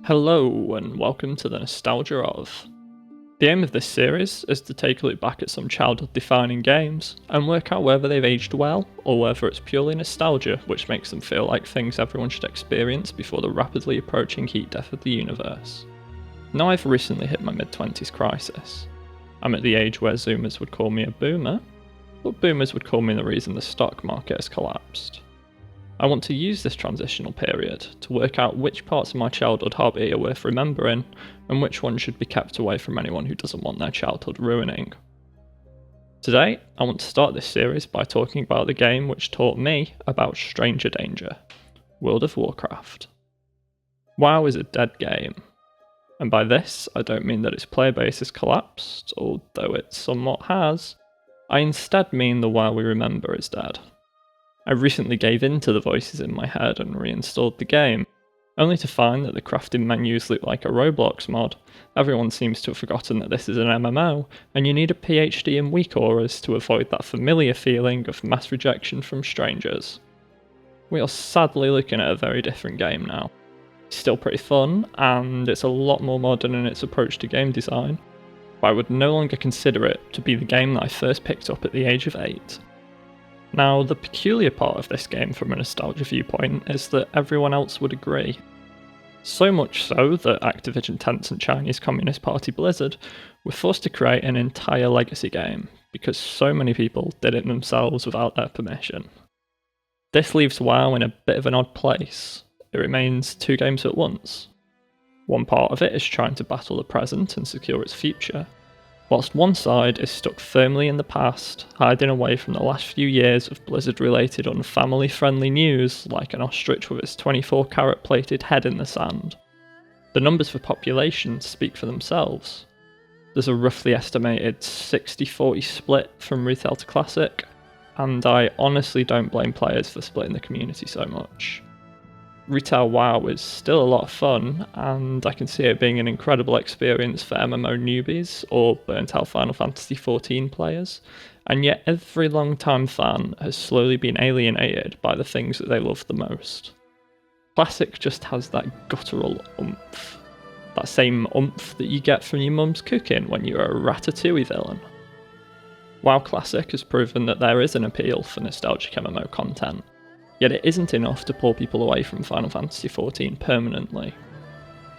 Hello and welcome to the Nostalgia of. The aim of this series is to take a look back at some childhood defining games and work out whether they've aged well or whether it's purely nostalgia which makes them feel like things everyone should experience before the rapidly approaching heat death of the universe. Now I've recently hit my mid-20s crisis. I'm at the age where Zoomers would call me a boomer, but boomers would call me the reason the stock market has collapsed. I want to use this transitional period to work out which parts of my childhood hobby are worth remembering and which ones should be kept away from anyone who doesn't want their childhood ruining. Today, I want to start this series by talking about the game which taught me about stranger danger, World of Warcraft. WoW is a dead game, and by this I don't mean that its player base has collapsed, although it somewhat has. I instead mean the WoW we remember is dead. I recently gave in to the voices in my head and reinstalled the game, only to find that the crafting menus look like a Roblox mod. Everyone seems to have forgotten that this is an MMO, and you need a PhD in weak auras to avoid that familiar feeling of mass rejection from strangers. We are sadly looking at a very different game now. It's still pretty fun, and it's a lot more modern in its approach to game design, but I would no longer consider it to be the game that I first picked up at the age of 8. Now, the peculiar part of this game from a nostalgia viewpoint is that everyone else would agree. So much so that Activision Tencent Chinese Communist Party Blizzard were forced to create an entire legacy game, because so many people did it themselves without their permission. This leaves WoW in a bit of an odd place. It remains two games at once. One part of it is trying to battle the present and secure its future, whilst one side is stuck firmly in the past, hiding away from the last few years of Blizzard-related unfamily-friendly news like an ostrich with its 24-carat plated head in the sand. The numbers for population speak for themselves. There's a roughly estimated 60-40 split from retail to classic, and I honestly don't blame players for splitting the community so much. Retail WoW is still a lot of fun, and I can see it being an incredible experience for MMO newbies or burnt out Final Fantasy XIV players, and yet every long-time fan has slowly been alienated by the things that they love the most. Classic just has that guttural oomph. That same oomph that you get from your mum's cooking when you're a Ratatouille villain. WoW Classic has proven that there is an appeal for nostalgic MMO content, yet it isn't enough to pull people away from Final Fantasy XIV permanently.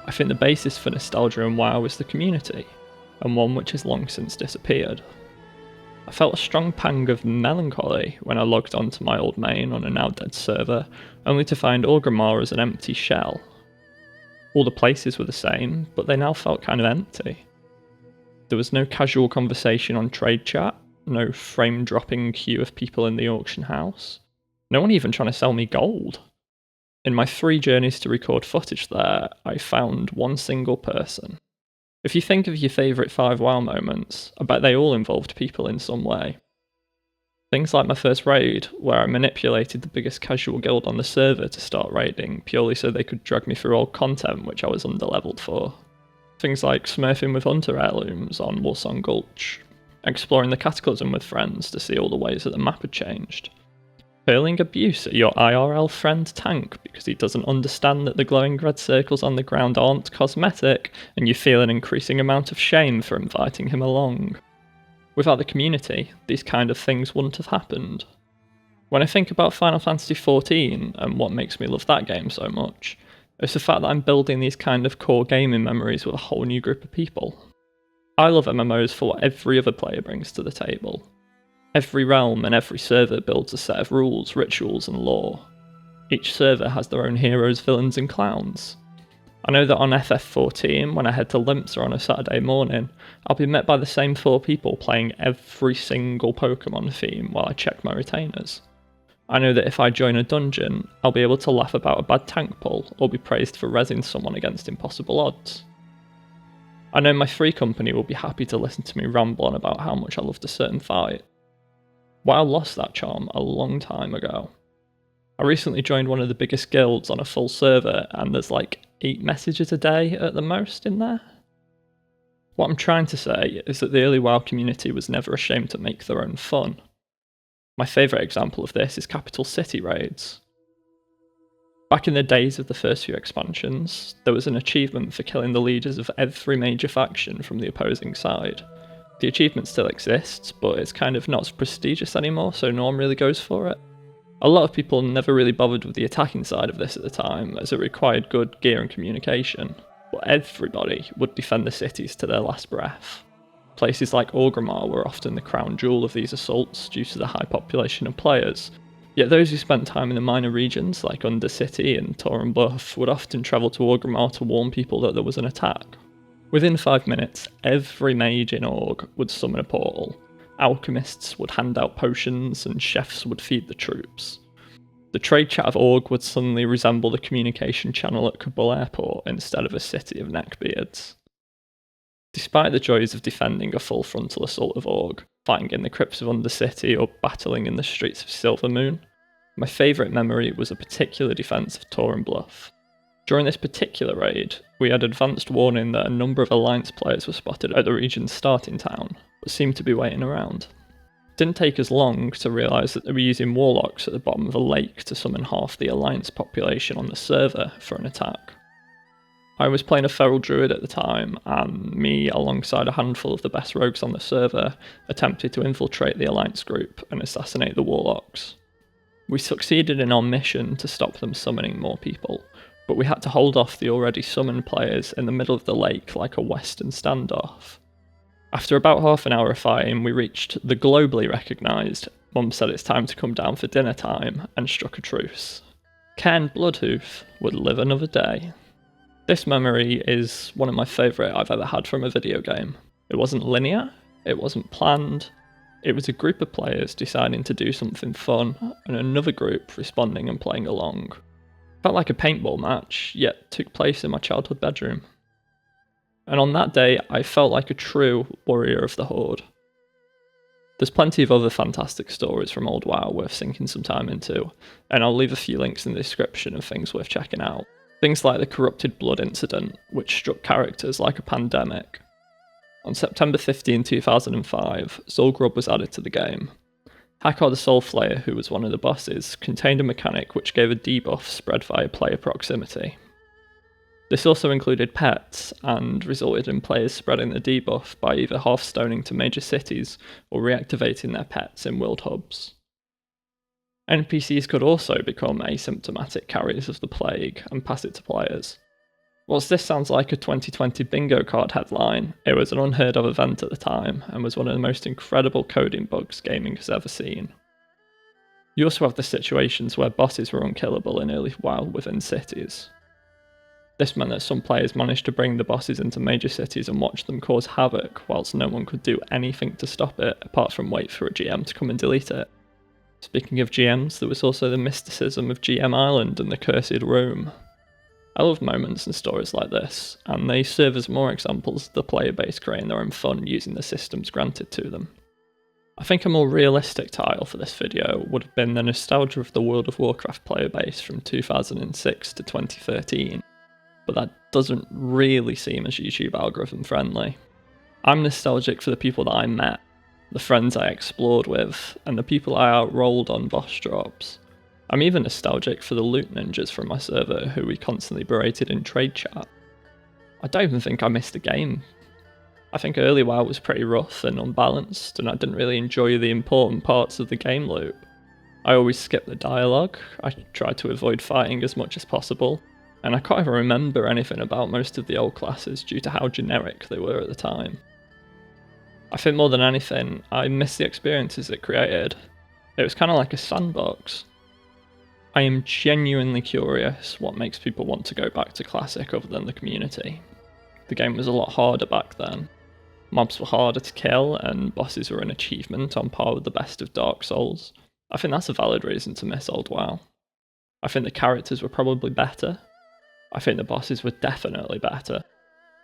I think the basis for nostalgia in WoW is the community, and one which has long since disappeared. I felt a strong pang of melancholy when I logged onto my old main on a now dead server, only to find Orgrimmar as an empty shell. All the places were the same, but they now felt kind of empty. There was no casual conversation on trade chat, no frame-dropping queue of people in the auction house. No one even trying to sell me gold. In my 3 journeys to record footage there, I found one single person. If you think of your favourite 5 WoW moments, I bet they all involved people in some way. Things like my first raid, where I manipulated the biggest casual guild on the server to start raiding, purely so they could drag me through old content which I was underleveled for. Things like smurfing with hunter heirlooms on Woolsong Gulch, exploring the Cataclysm with friends to see all the ways that the map had changed, hurling abuse at your IRL friend Tank because he doesn't understand that the glowing red circles on the ground aren't cosmetic, and you feel an increasing amount of shame for inviting him along. Without the community, these kind of things wouldn't have happened. When I think about Final Fantasy XIV and what makes me love that game so much, it's the fact that I'm building these kind of core gaming memories with a whole new group of people. I love MMOs for what every other player brings to the table. Every realm and every server builds a set of rules, rituals, and lore. Each server has their own heroes, villains, and clowns. I know that on FF14, when I head to Limsa on a Saturday morning, I'll be met by the same 4 people playing every single Pokemon theme while I check my retainers. I know that if I join a dungeon, I'll be able to laugh about a bad tank pull or be praised for rezzing someone against impossible odds. I know my free company will be happy to listen to me ramble on about how much I loved a certain fight. WoW lost that charm a long time ago. I recently joined one of the biggest guilds on a full server, and there's like 8 messages a day at the most in there. What I'm trying to say is that the early WoW community was never ashamed to make their own fun. My favourite example of this is capital city raids. Back in the days of the first few expansions, there was an achievement for killing the leaders of every major faction from the opposing side. The achievement still exists, but it's kind of not as prestigious anymore, so no one really goes for it. A lot of people never really bothered with the attacking side of this at the time, as it required good gear and communication, but everybody would defend the cities to their last breath. Places like Orgrimmar were often the crown jewel of these assaults due to the high population of players, yet those who spent time in the minor regions like Undercity and Torren Bluff would often travel to Orgrimmar to warn people that there was an attack. Within 5 minutes, every mage in Org would summon a portal, alchemists would hand out potions, and chefs would feed the troops. The trade chat of Org would suddenly resemble the communication channel at Kabul Airport instead of a city of neckbeards. Despite the joys of defending a full frontal assault of Org, fighting in the crypts of Undercity or battling in the streets of Silvermoon, my favourite memory was a particular defence of Torren Bluff. During this particular raid, we had advanced warning that a number of Alliance players were spotted at the region's starting town, but seemed to be waiting around. It didn't take us long to realise that they were using warlocks at the bottom of a lake to summon half the Alliance population on the server for an attack. I was playing a feral druid at the time, and me, alongside a handful of the best rogues on the server, attempted to infiltrate the Alliance group and assassinate the warlocks. We succeeded in our mission to stop them summoning more people, but we had to hold off the already summoned players in the middle of the lake like a Western standoff. After about half an hour of fighting, we reached the globally recognised "Mum said it's time to come down for dinner time" and struck a truce. Cairn Bloodhoof would live another day. This memory is one of my favourite I've ever had from a video game. It wasn't linear, it wasn't planned, it was a group of players deciding to do something fun and another group responding and playing along. Felt like a paintball match, yet took place in my childhood bedroom. And on that day, I felt like a true warrior of the Horde. There's plenty of other fantastic stories from old WoW worth sinking some time into, and I'll leave a few links in the description of things worth checking out. Things like the Corrupted Blood incident, which struck characters like a pandemic. On September 15, 2005, Zul'Grub was added to the game. Hakar the Soulflayer, who was one of the bosses, contained a mechanic which gave a debuff spread via player proximity. This also included pets, and resulted in players spreading the debuff by either half-stoning to major cities or reactivating their pets in world hubs. NPCs could also become asymptomatic carriers of the plague and pass it to players. Whilst this sounds like a 2020 bingo card headline, it was an unheard of event at the time, and was one of the most incredible coding bugs gaming has ever seen. You also have the situations where bosses were unkillable in early WoW within cities. This meant that some players managed to bring the bosses into major cities and watch them cause havoc, whilst no one could do anything to stop it, apart from wait for a GM to come and delete it. Speaking of GMs, there was also the mysticism of GM Island and the Cursed Room. I love moments and stories like this, and they serve as more examples of the player base creating their own fun using the systems granted to them. I think a more realistic title for this video would have been the nostalgia of the World of Warcraft player base from 2006 to 2013, but that doesn't really seem as YouTube algorithm friendly. I'm nostalgic for the people that I met, the friends I explored with, and the people I outrolled on boss drops. I'm even nostalgic for the loot ninjas from my server who we constantly berated in trade chat. I don't even think I missed a game. I think early WoW was pretty rough and unbalanced, and I didn't really enjoy the important parts of the game loop. I always skipped the dialogue, I tried to avoid fighting as much as possible, and I can't even remember anything about most of the old classes due to how generic they were at the time. I think more than anything, I miss the experiences it created. It was kind of like a sandbox. I am genuinely curious what makes people want to go back to Classic other than the community. The game was a lot harder back then. Mobs were harder to kill, and bosses were an achievement on par with the best of Dark Souls. I think that's a valid reason to miss old WoW. I think the characters were probably better. I think the bosses were definitely better.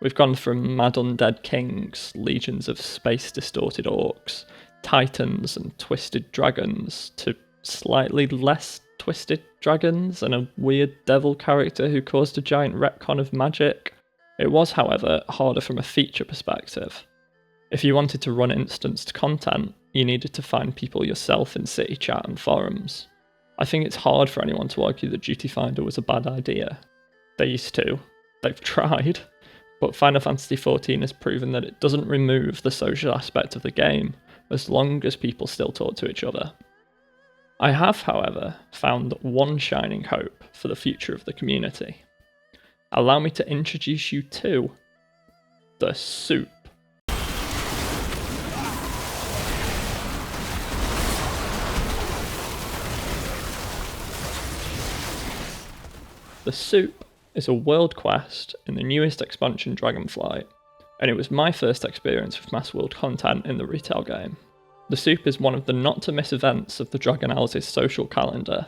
We've gone from mad undead kings, legions of space-distorted orcs, titans and twisted dragons, to slightly less twisted dragons and a weird devil character who caused a giant retcon of magic. It was, however, harder from a feature perspective. If you wanted to run instanced content, you needed to find people yourself in city chat and forums. I think it's hard for anyone to argue that Duty Finder was a bad idea. They used to. They've tried. But Final Fantasy XIV has proven that it doesn't remove the social aspect of the game, as long as people still talk to each other. I have, however, found one shining hope for the future of the community. Allow me to introduce you to the soup. The soup is a world quest in the newest expansion Dragonflight, and it was my first experience with mass world content in the retail game. The soup is one of the not-to-miss events of the Dragon House's social calendar,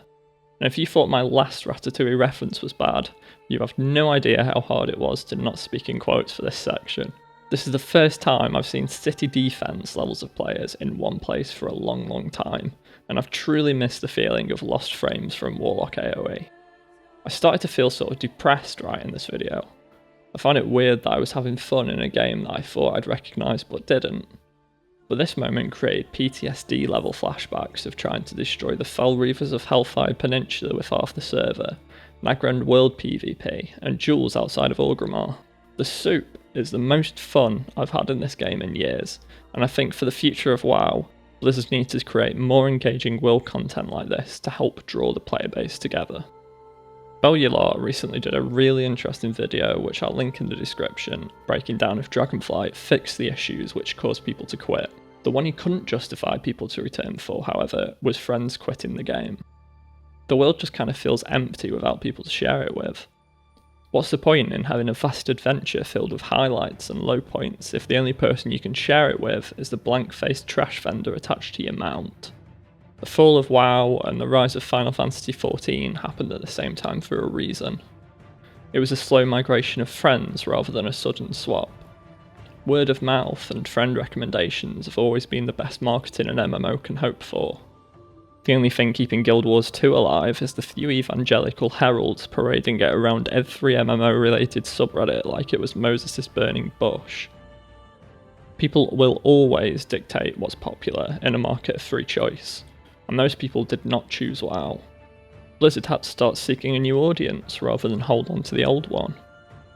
and if you thought my last Ratatouille reference was bad, you have no idea how hard it was to not speak in quotes for this section. This is the first time I've seen city defense levels of players in one place for a long time, and I've truly missed the feeling of lost frames from Warlock AoE. I started to feel sort of depressed writing this video. I find it weird that I was having fun in a game that I thought I'd recognise but didn't. But this moment created PTSD level flashbacks of trying to destroy the Fell Reavers of Hellfire Peninsula with half the server, Nagrand World PvP, and duels outside of Orgrimmar. The soup is the most fun I've had in this game in years, and I think for the future of WoW, Blizzard needs to create more engaging world content like this to help draw the player base together. Bellular recently did a really interesting video, which I'll link in the description, breaking down if Dragonflight fixed the issues which caused people to quit. The one he couldn't justify people to return for, however, was friends quitting the game. The world just kind of feels empty without people to share it with. What's the point in having a vast adventure filled with highlights and low points if the only person you can share it with is the blank-faced trash vendor attached to your mount? The fall of WoW and the rise of Final Fantasy XIV happened at the same time for a reason. It was a slow migration of friends rather than a sudden swap. Word of mouth and friend recommendations have always been the best marketing an MMO can hope for. The only thing keeping Guild Wars 2 alive is the few evangelical heralds parading it around every MMO related subreddit like it was Moses' burning bush. People will always dictate what's popular in a market of free choice, and those people did not choose WoW. Blizzard had to start seeking a new audience rather than hold on to the old one.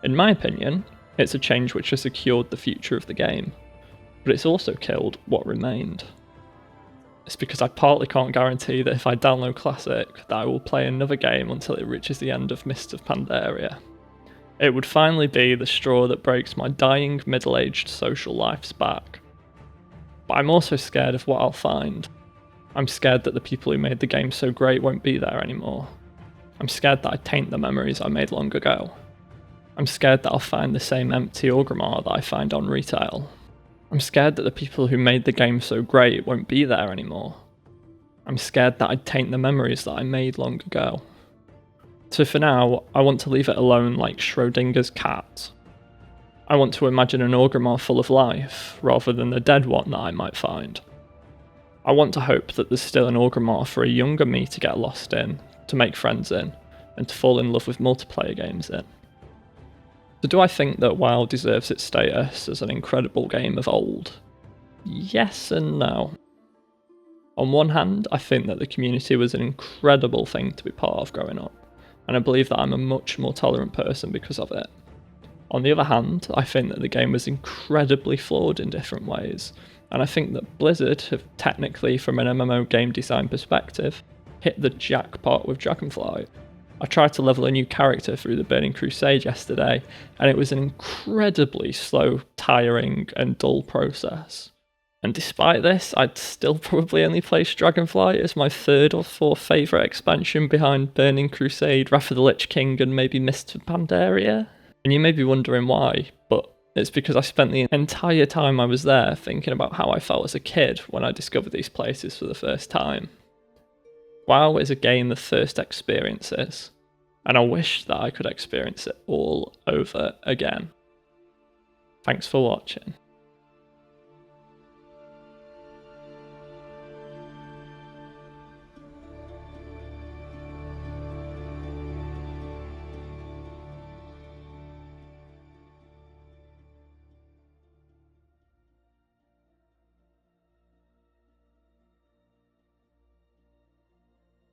In my opinion, it's a change which has secured the future of the game, but it's also killed what remained. It's because I partly can't guarantee that if I download Classic, that I will play another game until it reaches the end of Mists of Pandaria. It would finally be the straw that breaks my dying middle-aged social life's back. But I'm also scared of what I'll find. I'm scared that the people who made the game so great won't be there anymore. I'm scared that I taint the memories I made long ago. I'm scared that I'll find the same empty Orgrimmar that I find on retail. I'm scared that the people who made the game so great won't be there anymore. I'm scared that I'd taint the memories that I made long ago. So for now, I want to leave it alone like Schrodinger's cat. I want to imagine an Orgrimmar full of life, rather than the dead one that I might find. I want to hope that there's still an Orgrimmar for a younger me to get lost in, to make friends in, and to fall in love with multiplayer games in. So do I think that WoW deserves its status as an incredible game of old? Yes and no. On one hand, I think that the community was an incredible thing to be part of growing up, and I believe that I'm a much more tolerant person because of it. On the other hand, I think that the game was incredibly flawed in different ways, and I think that Blizzard have technically, from an MMO game design perspective, hit the jackpot with Dragonflight. I tried to level a new character through the Burning Crusade yesterday, and it was an incredibly slow, tiring, and dull process. And despite this, I'd still probably only place Dragonflight as my third or fourth favourite expansion behind Burning Crusade, Wrath of the Lich King, and maybe Mists of Pandaria. And you may be wondering why, but it's because I spent the entire time I was there thinking about how I felt as a kid when I discovered these places for the first time. WoW is a game of first experiences, and I wish that I could experience it all over again. Thanks for watching.